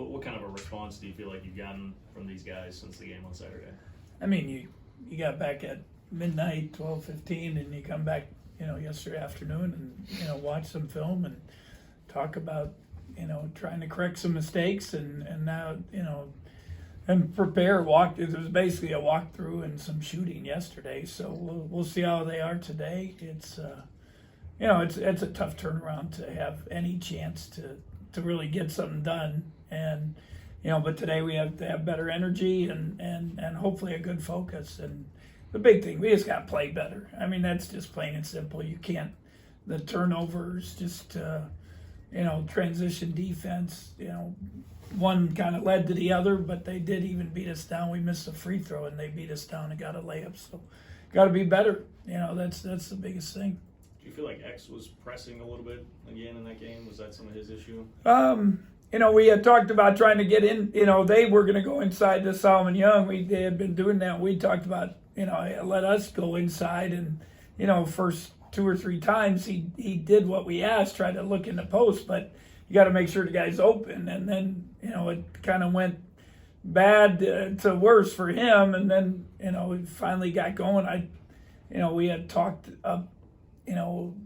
What kind of a response do you feel like you've gotten from these guys since the game on Saturday? I mean, you got back at midnight, 12:15, and you come back, yesterday afternoon and, watch some film and talk about, trying to correct some mistakes and now, and prepare. It was basically a walkthrough and some shooting yesterday, so we'll see how they are today. It's it's a tough turnaround to have any chance to really get something done, and but today we have to have better energy and hopefully a good focus. And the big thing, we just got to play better. I mean, that's just plain and simple. You can't, the turnovers, just transition defense, one kind of led to the other, but they did even beat us down. We missed a free throw and they beat us down and got a layup. So got to be better. That's the biggest thing. Do you feel like X was pressing a little bit again in that game? Was that some of his issue? We had talked about trying to get in. They were going to go inside to Solomon Young. They had been doing that. We talked about, let us go inside. And, first 2 or 3 times he did what we asked, tried to look in the post. But you got to make sure the guy's open. And then, it kind of went bad to worse for him. And then, we finally got going. We had talked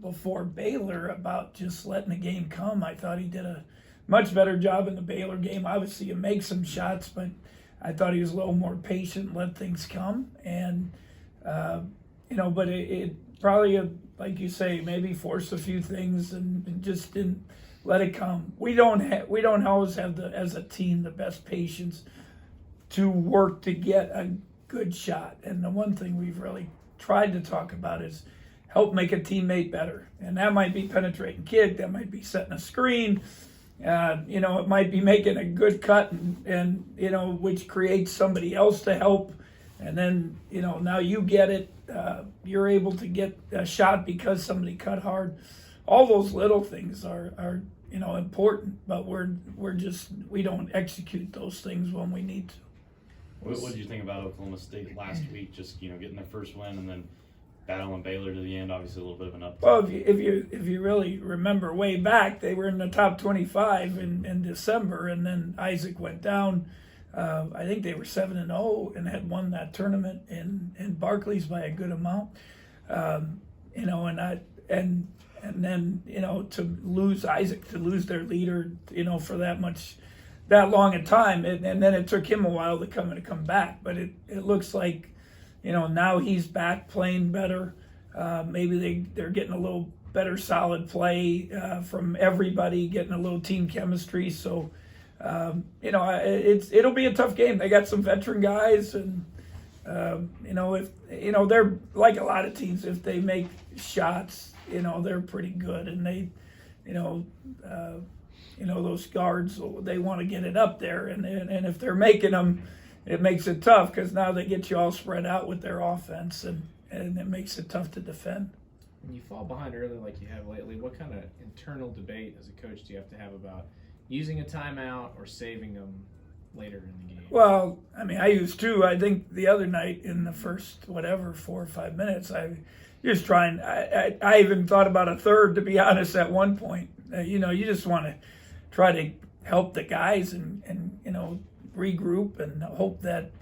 before Baylor about just letting the game come. I thought he did a much better job in the Baylor game. Obviously, he makes some shots, but I thought he was a little more patient, let things come. And, but it probably, like you say, maybe forced a few things and just didn't let it come. We don't always have, as a team, the best patience to work to get a good shot. And the one thing we've really tried to talk about is help make a teammate better. And that might be penetrating kick, that might be setting a screen, it might be making a good cut and which creates somebody else to help. And then, now you get it, you're able to get a shot because somebody cut hard. All those little things are important, but we don't execute those things when we need to. What did you think about Oklahoma State last week? Just, getting their first win and then battling Baylor to the end, obviously a little bit of an uptick. Well, if you really remember way back, they were in the top 25 in December, and then Isaac went down. I think they were 7-0 and had won that tournament in Barclays by a good amount. And then to lose Isaac, to lose their leader, for that long a time, and then it took him a while to come back. But it looks like, now he's back playing better. Maybe they're getting a little better solid play from everybody, getting a little team chemistry. So, it'll be a tough game. They got some veteran guys, and if they're like a lot of teams. If they make shots, they're pretty good, and they, those guards, they want to get it up there, and if they're making them, it makes it tough because now they get you all spread out with their offense, and it makes it tough to defend. When you fall behind early like you have lately, what kind of internal debate as a coach do you have to have about using a timeout or saving them later in the game? Well, I mean, I used to. I think the other night in the first, 4 or 5 minutes, I even thought about a third, to be honest, at one point. You just want to try to help the guys and regroup and hope that,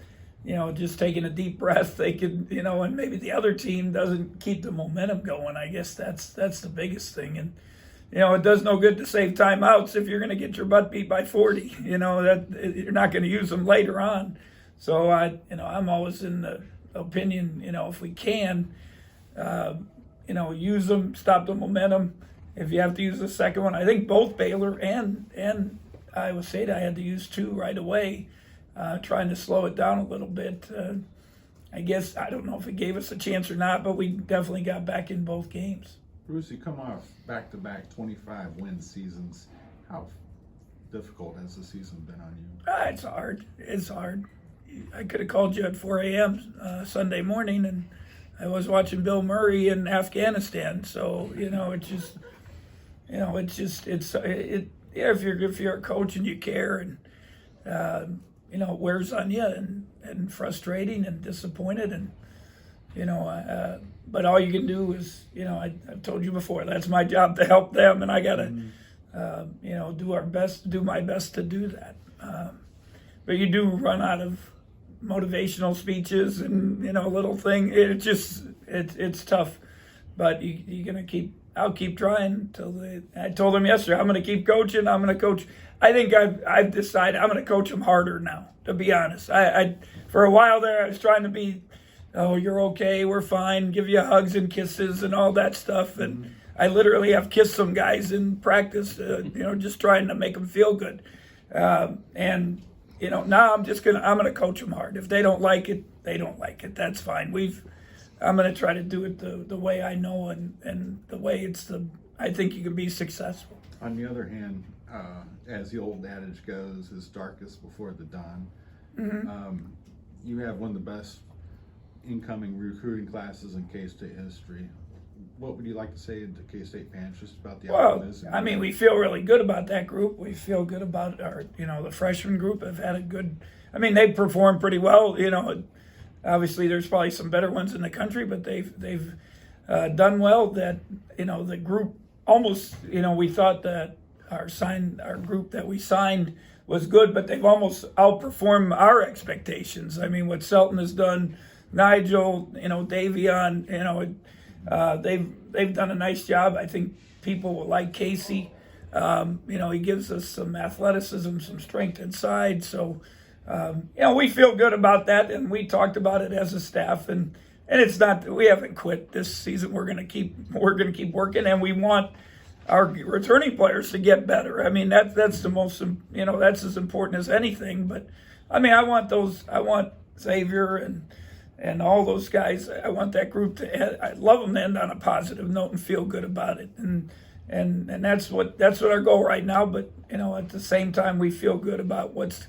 just taking a deep breath, they could, and maybe the other team doesn't keep the momentum going. I guess that's the biggest thing. And, it does no good to save timeouts if you're going to get your butt beat by 40, that you're not going to use them later on. So I'm always in the opinion, if we can, use them, stop the momentum. If you have to use the second one, I think both Baylor and Iowa State, I had to use 2 right away, trying to slow it down a little bit. I guess, I don't know if it gave us a chance or not, but we definitely got back in both games. Bruce, you come off back-to-back 25-win seasons. How difficult has the season been on you? It's hard. It's hard. I could have called you at 4 a.m. Sunday morning, and I was watching Bill Murray in Afghanistan. So, if you're a coach and you care, and it wears on you, and frustrating and disappointed, and but all you can do is, I've told you before, that's my job to help them, and I gotta do my best to do that. But you do run out of motivational speeches and little thing. It's tough, but you're gonna I'll keep trying I told them yesterday I'm gonna keep coaching. I'm gonna coach. I think I've decided I'm gonna coach them harder now. To be honest, I for a while there I was trying to be, oh, you're okay, we're fine, give you hugs and kisses and all that stuff, and I literally have kissed some guys in practice, just trying to make them feel good, and. Now I'm gonna coach them hard. If they don't like it, they don't like it. That's fine. I'm gonna try to do it the way I know and the way I think you can be successful. On the other hand, as the old adage goes, is darkest before the dawn. Mm-hmm. You have one of the best incoming recruiting classes in K-State history. What would you like to say to K-State fans just about the optimism? I mean, we feel really good about that group. We feel good about our, the freshman group have had a good. I mean, they performed pretty well. Obviously there's probably some better ones in the country, but they've done well. That the group almost. We thought that our group that we signed was good, but they've almost outperformed our expectations. I mean, what Selton has done, Nigel, Davion, they've done a nice job. I think people will like Casey. He gives us some athleticism, some strength inside. So, we feel good about that, and we talked about it as a staff. And it's not we haven't quit this season. We're gonna keep working, and we want our returning players to get better. I mean, that's the most. That's as important as anything. But I mean, I want Xavier and all those guys. I want that group I love them to end on a positive note and feel good about it. And that's what our goal right now. But at the same time, we feel good about what's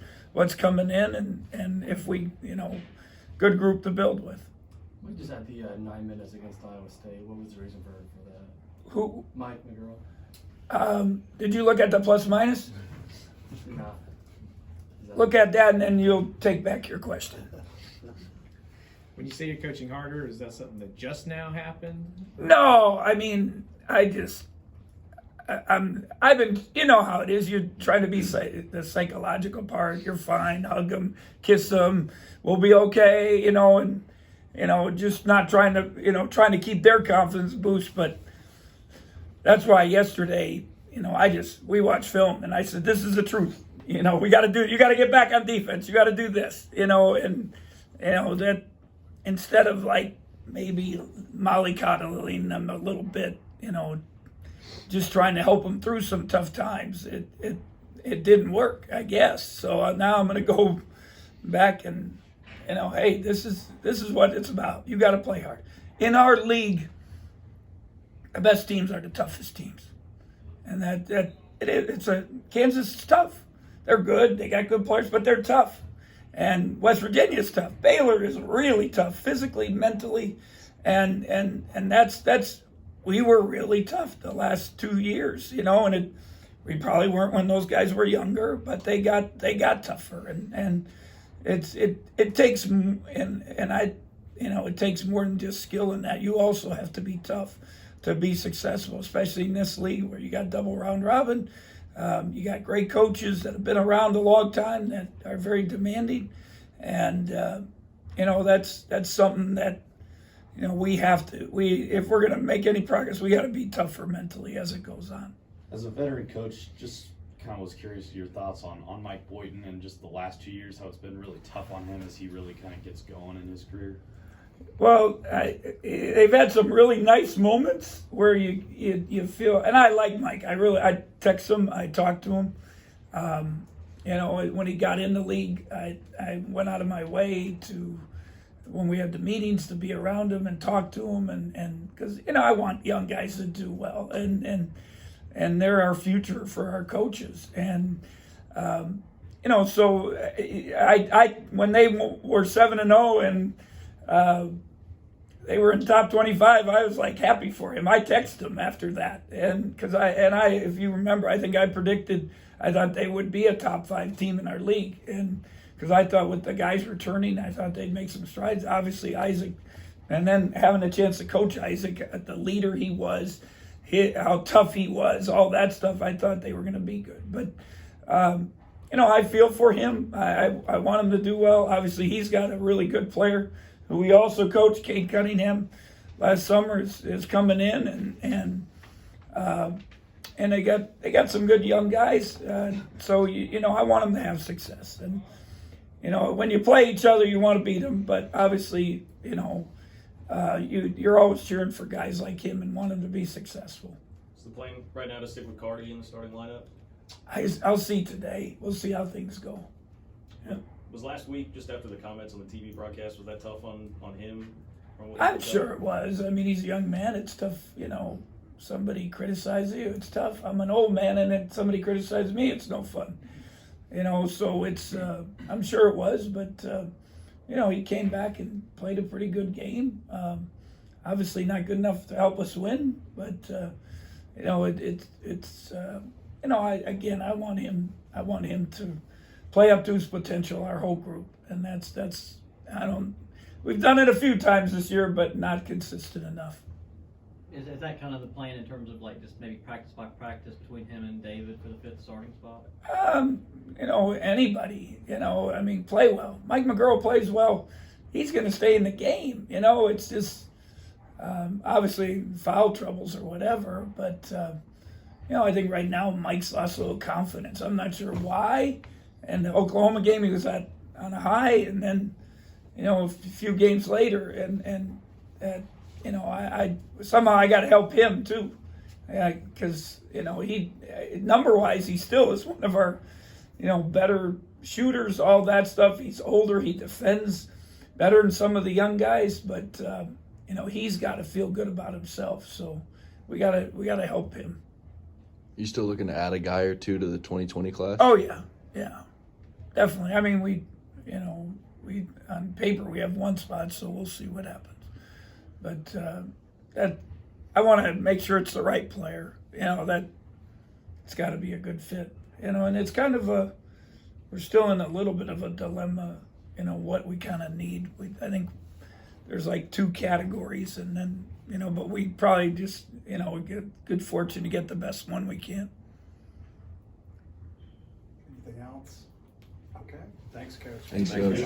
coming in, and if we good group to build with. We just had the 9 minutes against Iowa State. What was the reason for that? Who? Mike McGurl. Did you look at the plus minus? No. Look at that, and then you'll take back your question. When you say you're coaching harder, is that something that just now happened? No, I mean, I've been, how it is. You're trying to be the psychological part. You're fine. Hug them, kiss them. We'll be okay. Just not trying to keep their confidence boost. But that's why yesterday, we watched film and I said, this is the truth. You got to get back on defense. You got to do this. That. Instead of maybe mollycoddling them a little bit, just trying to help them through some tough times, it didn't work, I guess. So now I'm going to go back and hey, this is what it's about. You got to play hard. In our league, the best teams are the toughest teams, and Kansas is tough. They're good. They got good players, but they're tough. And West Virginia is tough. Baylor is really tough, physically, mentally, and that's we were really tough the last 2 years, and we probably weren't when those guys were younger, but they got tougher, and it takes it takes more than just skill in that. You also have to be tough to be successful, especially in this league where you got double round robin. You got great coaches that have been around a long time that are very demanding, and that's something that we have to. If we're going to make any progress, we got to be tougher mentally as it goes on. As a veteran coach, just kind of was curious of your thoughts on Mike Boynton and just the last 2 years, how it's been really tough on him as he really kind of gets going in his career. Well, they've had some really nice moments where you feel, and I like Mike. I text him, I talk to him. When he got in the league, I went out of my way to, when we had the meetings, to be around him and talk to him, and because I want young guys to do well, and they're our future for our coaches, and so I when they were 7-0 and they were in top 25. I was happy for him. I texted him after that, and because if you remember, I think I thought they would be a top 5 team in our league, and because I thought with the guys returning, I thought they'd make some strides. Obviously, Isaac, and then having a chance to coach Isaac, the leader he was, how tough he was, all that stuff. I thought they were going to be good, but I feel for him. I want him to do well. Obviously, he's got a really good player who we also coached, Kate Cunningham, last summer is coming in, and they got some good young guys. So I want them to have success. And when you play each other, you want to beat them, but obviously, you're always cheering for guys like him and want them to be successful. Is the plan right now to stick with Cardi in the starting lineup? I'll see today. We'll see how things go. Yeah. Was last week, just after the comments on the TV broadcast, was that tough on him? from what I'm you sure tell? it was. I mean, he's a young man. It's tough, somebody criticizes you. It's tough. I'm an old man, and then somebody criticizes me. It's no fun. So it's, I'm sure it was, but, he came back and played a pretty good game. Obviously not good enough to help us win, but, I want him to play up to his potential, our whole group. And we've done it a few times this year, but not consistent enough. Is that kind of the plan in terms of like just maybe practice by practice between him and David for the 5th starting spot? Anybody, play well. Mike McGurl plays well. He's going to stay in the game. It's just, obviously foul troubles or whatever, but, I think right now Mike's lost a little confidence. I'm not sure why. And the Oklahoma game, he was on a high, and then, a few games later, and I somehow I got to help him too, because he number-wise he still is one of our better shooters, all that stuff. He's older, he defends better than some of the young guys, but he's got to feel good about himself. So we gotta help him. You still looking to add a guy or two to the 2020 class? Oh yeah, definitely. I mean, we on paper we have one spot, so we'll see what happens. But that I want to make sure it's the right player. That it's got to be a good fit. And it's kind of we're still in a little bit of a dilemma. What we kind of need. I think there's like 2 categories, and then but we probably just we get good fortune to get the best one we can. Anything else? Okay. Thanks, Coach. Thanks, Coach.